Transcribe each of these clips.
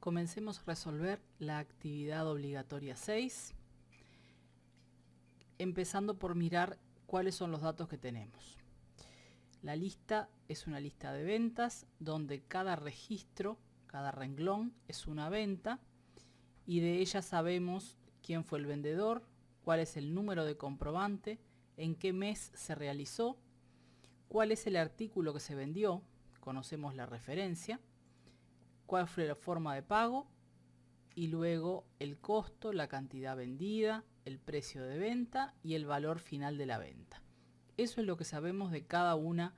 Comencemos a resolver la actividad obligatoria 6, empezando por mirar cuáles son los datos que tenemos. La lista es una lista de ventas donde cada registro, cada renglón es una venta y de ella sabemos quién fue el vendedor, cuál es el número de comprobante, en qué mes se realizó, cuál es el artículo que se vendió, conocemos la referencia, cuál fue la forma de pago y luego el costo, la cantidad vendida, el precio de venta y el valor final de la venta. Eso es lo que sabemos de cada una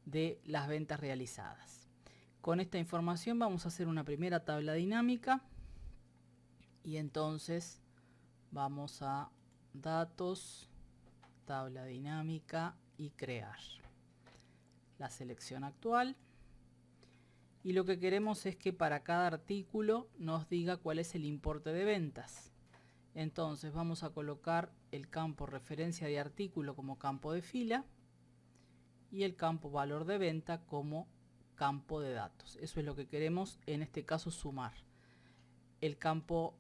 de las ventas realizadas. Con esta información vamos a hacer una primera tabla dinámica y entonces vamos a datos, tabla dinámica y crear la selección actual. Y lo que queremos es que para cada artículo nos diga cuál es el importe de ventas. Entonces vamos a colocar el campo referencia de artículo como campo de fila y el campo valor de venta como campo de datos. Eso es lo que queremos en este caso sumar. El campo,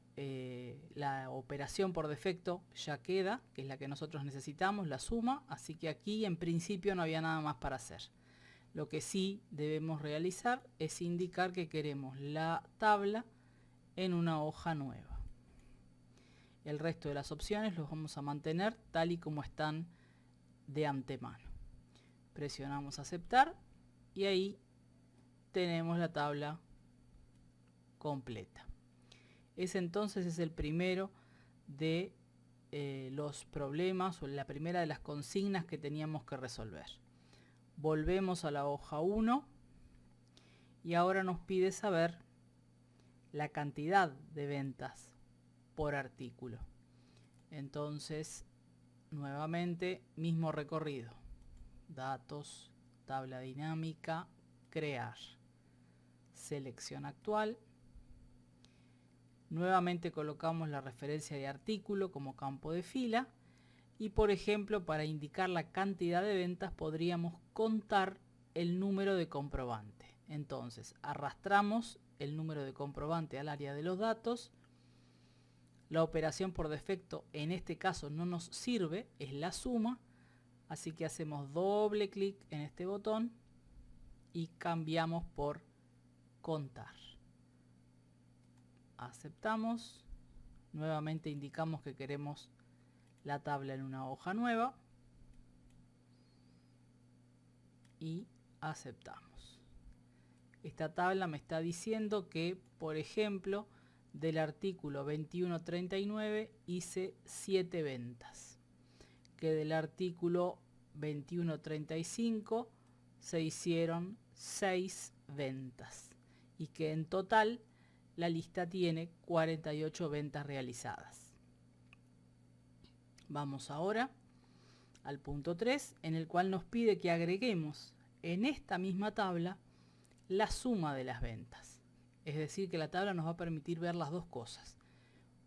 la operación por defecto ya queda, que es la que nosotros necesitamos, la suma, así que aquí en principio no había nada más para hacer. Lo que sí debemos realizar es indicar que queremos la tabla en una hoja nueva. El resto de las opciones los vamos a mantener tal y como están de antemano. Presionamos aceptar y ahí tenemos la tabla completa. Ese entonces es el primero de los problemas o la primera de las consignas que teníamos que resolver. Volvemos a la hoja 1 y ahora nos pide saber la cantidad de ventas por artículo. Entonces, nuevamente, mismo recorrido. Datos, tabla dinámica, crear. Selección actual. Nuevamente colocamos la referencia de artículo como campo de fila. Y por ejemplo, para indicar la cantidad de ventas podríamos contar el número de comprobante. Entonces, arrastramos el número de comprobante al área de los datos. La operación por defecto en este caso no nos sirve, es la suma. Así que hacemos doble clic en este botón y cambiamos por contar. Aceptamos. Nuevamente indicamos que queremos la tabla en una hoja nueva y aceptamos. Esta tabla me está diciendo que, por ejemplo, del artículo 2139 hice 7 ventas, que del artículo 2135 se hicieron 6 ventas y que en total la lista tiene 48 ventas realizadas. Vamos ahora al punto 3, en el cual nos pide que agreguemos en esta misma tabla la suma de las ventas. Es decir, que la tabla nos va a permitir ver las dos cosas.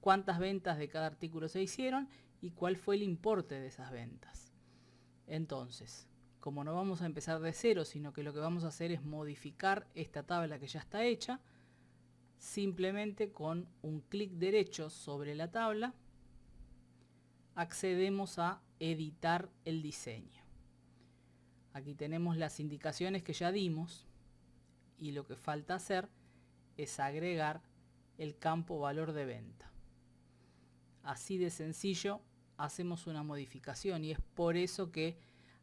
Cuántas ventas de cada artículo se hicieron y cuál fue el importe de esas ventas. Entonces, como no vamos a empezar de cero, sino que lo que vamos a hacer es modificar esta tabla que ya está hecha, simplemente con un clic derecho sobre la tabla, accedemos a editar el diseño. Aquí tenemos las indicaciones que ya dimos y lo que falta hacer es agregar el campo valor de venta. Así de sencillo hacemos una modificación y es por eso que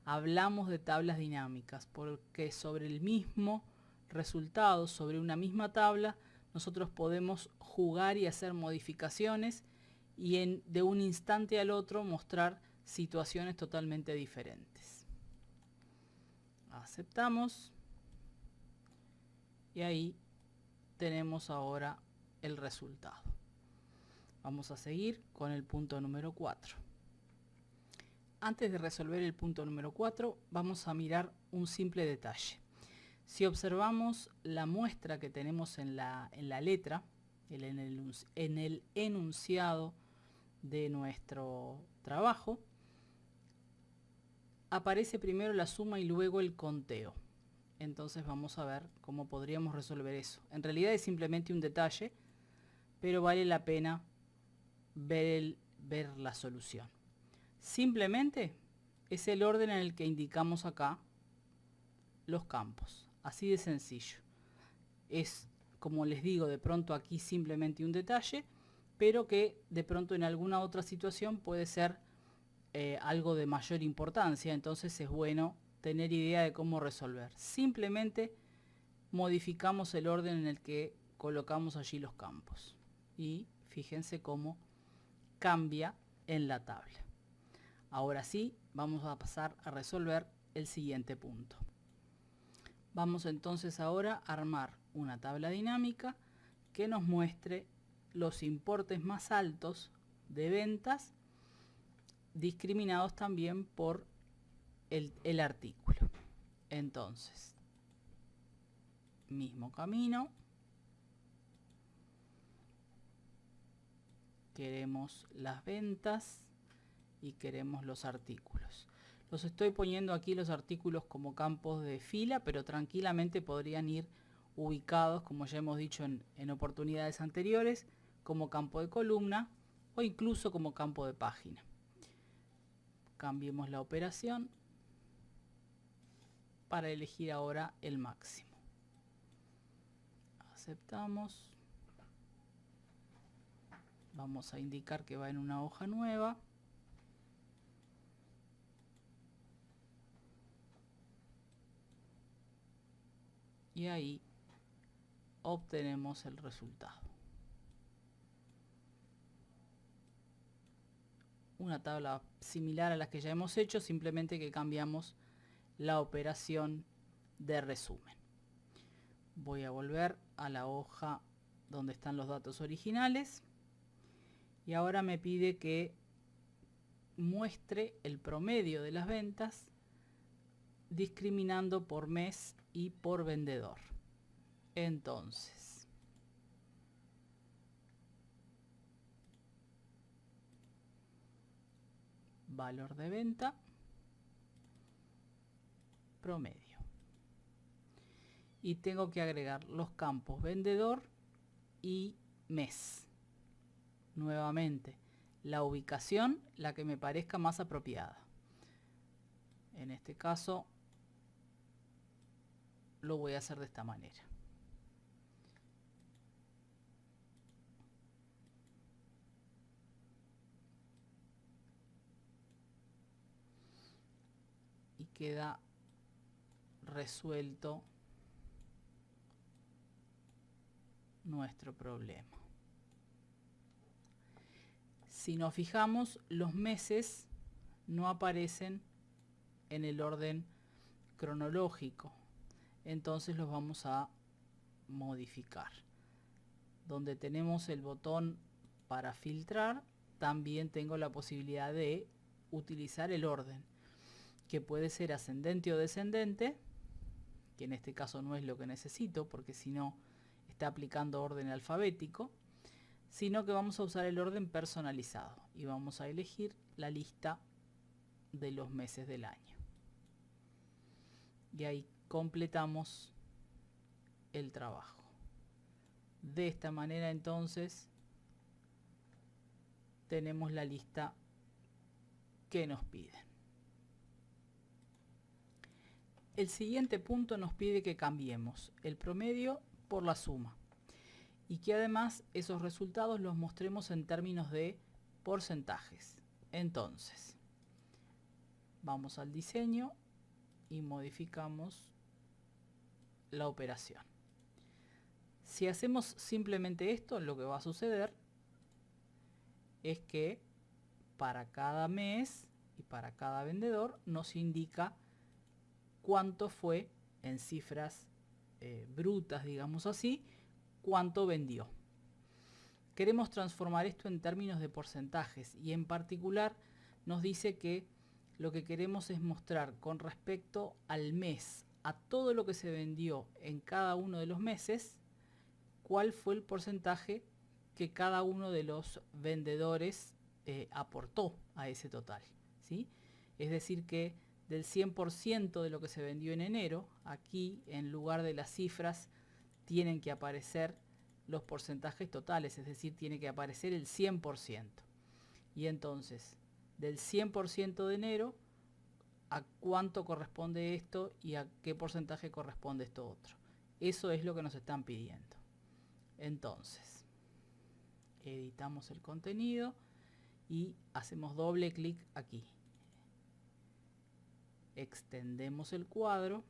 hablamos de tablas dinámicas, porque sobre el mismo resultado, sobre una misma tabla, nosotros podemos jugar y hacer modificaciones y de un instante al otro mostrar situaciones totalmente diferentes. Aceptamos y ahí tenemos ahora el resultado. Vamos a seguir con el punto número 4. Antes de resolver el punto número 4, vamos a mirar un simple detalle. Si observamos la muestra que tenemos en la letra, en el enunciado de nuestro trabajo, aparece primero la suma y luego el conteo. Entonces vamos a ver cómo podríamos resolver eso. En realidad es simplemente un detalle, pero vale la pena ver la solución. Simplemente es el orden en el que indicamos acá los campos, así de sencillo. Es, como les digo, de pronto aquí simplemente un detalle, pero que de pronto en alguna otra situación puede ser algo de mayor importancia, entonces es bueno tener idea de cómo resolver. Simplemente modificamos el orden en el que colocamos allí los campos y fíjense cómo cambia en la tabla. Ahora sí, vamos a pasar a resolver el siguiente punto. Vamos entonces ahora a armar una tabla dinámica que nos muestre los importes más altos de ventas, discriminados también por el artículo. Entonces, mismo camino, queremos las ventas y queremos los artículos. Los estoy poniendo aquí los artículos como campos de fila, pero tranquilamente podrían ir ubicados, como ya hemos dicho en oportunidades anteriores, como campo de columna o incluso como campo de página. Cambiemos la operación para elegir ahora el máximo. Aceptamos. Vamos a indicar que va en una hoja nueva. Y ahí obtenemos el resultado. Una tabla similar a las que ya hemos hecho, simplemente que cambiamos la operación de resumen. Voy a volver a la hoja donde están los datos originales y ahora me pide que muestre el promedio de las ventas discriminando por mes y por vendedor. Entonces, valor de venta, promedio. Y tengo que agregar los campos vendedor y mes. Nuevamente, la ubicación, la que me parezca más apropiada. En este caso, lo voy a hacer de esta manera. Y queda resuelto nuestro problema. Si nos fijamos, los meses no aparecen en el orden cronológico, entonces los vamos a modificar. Donde tenemos el botón para filtrar, también tengo la posibilidad de utilizar el orden, que puede ser ascendente o descendente, que en este caso no es lo que necesito, porque si no está aplicando orden alfabético, sino que vamos a usar el orden personalizado y vamos a elegir la lista de los meses del año. Y ahí completamos el trabajo. De esta manera entonces tenemos la lista que nos piden. El siguiente punto nos pide que cambiemos el promedio por la suma y que además esos resultados los mostremos en términos de porcentajes. Entonces, vamos al diseño y modificamos la operación. Si hacemos simplemente esto, lo que va a suceder es que para cada mes y para cada vendedor nos indica cuánto fue en cifras brutas, digamos así, cuánto vendió. Queremos transformar esto en términos de porcentajes y en particular nos dice que lo que queremos es mostrar con respecto al mes, a todo lo que se vendió en cada uno de los meses, cuál fue el porcentaje que cada uno de los vendedores aportó a ese total, ¿sí? Es decir que del 100% de lo que se vendió en enero, aquí en lugar de las cifras tienen que aparecer los porcentajes totales, es decir, tiene que aparecer el 100%. Y entonces, del 100% de enero, ¿a cuánto corresponde esto y a qué porcentaje corresponde esto otro? Eso es lo que nos están pidiendo. Entonces, editamos el contenido y hacemos doble clic aquí. Extendemos el cuadro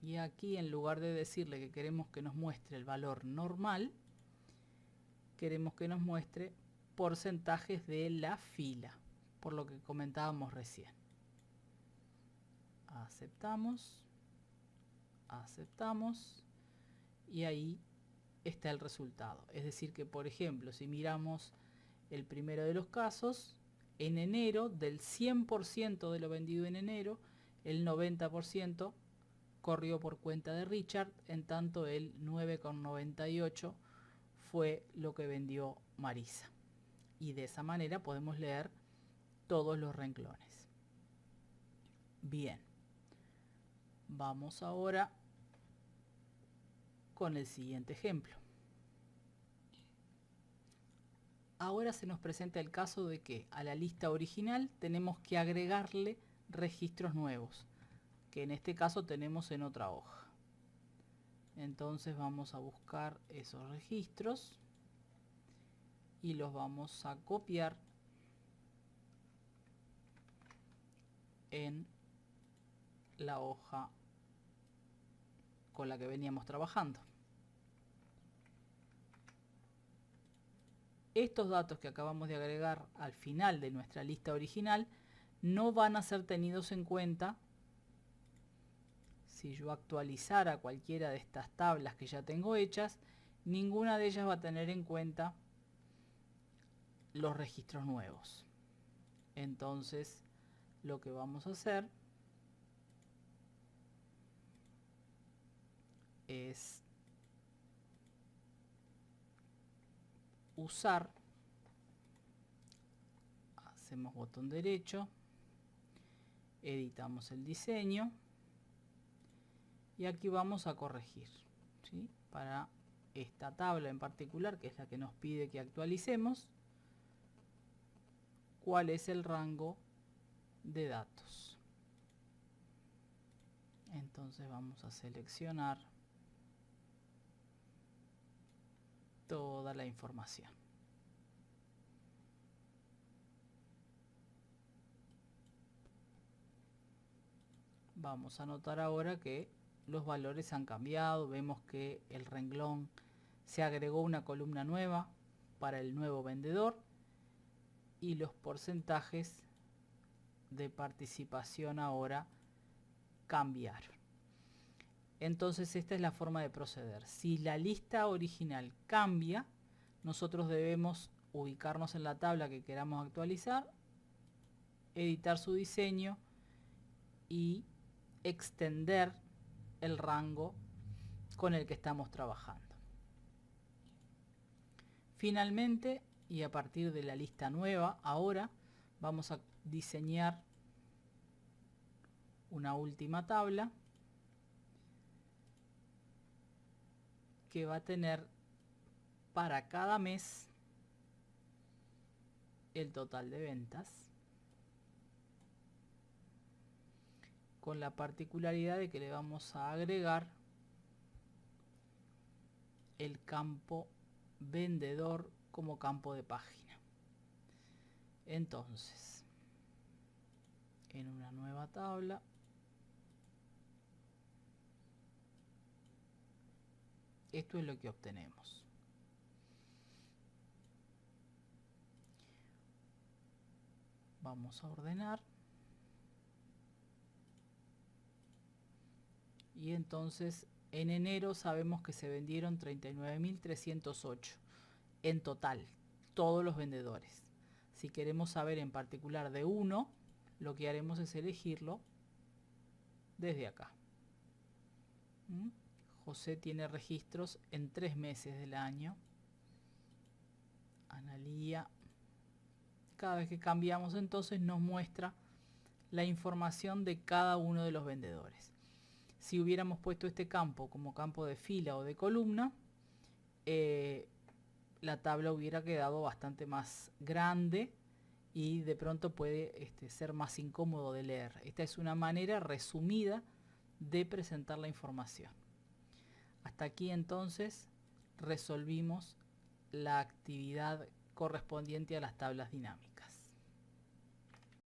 y aquí, en lugar de decirle que queremos que nos muestre el valor normal, queremos que nos muestre porcentajes de la fila, por lo que comentábamos recién. Aceptamos, aceptamos y ahí está el resultado. Es decir que, por ejemplo, si miramos el primero de los casos, en enero, del 100% de lo vendido en enero, el 90% corrió por cuenta de Richard, en tanto el 9,98 fue lo que vendió Marisa. Y de esa manera podemos leer todos los renglones. Bien, vamos ahora con el siguiente ejemplo. Ahora se nos presenta el caso de que a la lista original tenemos que agregarle registros nuevos, que en este caso tenemos en otra hoja. Entonces vamos a buscar esos registros y los vamos a copiar en la hoja con la que veníamos trabajando. Estos datos que acabamos de agregar al final de nuestra lista original no van a ser tenidos en cuenta si yo actualizara cualquiera de estas tablas que ya tengo hechas. Ninguna de ellas va a tener en cuenta los registros nuevos. Entonces, lo que vamos a hacer es usar, hacemos botón derecho, editamos el diseño y aquí vamos a corregir, ¿sí? Para esta tabla en particular, que es la que nos pide que actualicemos, cuál es el rango de datos. Entonces vamos a seleccionar toda la información. Vamos a notar ahora que los valores han cambiado. Vemos que el renglón se agregó una columna nueva para el nuevo vendedor y los porcentajes de participación ahora cambiaron. Entonces esta es la forma de proceder. Si la lista original cambia, nosotros debemos ubicarnos en la tabla que queramos actualizar, editar su diseño y extender el rango con el que estamos trabajando. Finalmente, y a partir de la lista nueva, ahora vamos a diseñar una última tabla que va a tener para cada mes el total de ventas, con la particularidad de que le vamos a agregar el campo vendedor como campo de página. Entonces, en una nueva tabla esto es lo que obtenemos. Vamos a ordenar y entonces en enero sabemos que se vendieron 39.308 en total, todos los vendedores. Si queremos saber en particular de uno, lo que haremos es elegirlo desde acá. José tiene registros en 3 meses del año. Analía. Cada vez que cambiamos entonces nos muestra la información de cada uno de los vendedores. Si hubiéramos puesto este campo como campo de fila o de columna, la tabla hubiera quedado bastante más grande y de pronto puede ser más incómodo de leer. Esta es una manera resumida de presentar la información. Hasta aquí entonces resolvimos la actividad correspondiente a las tablas dinámicas.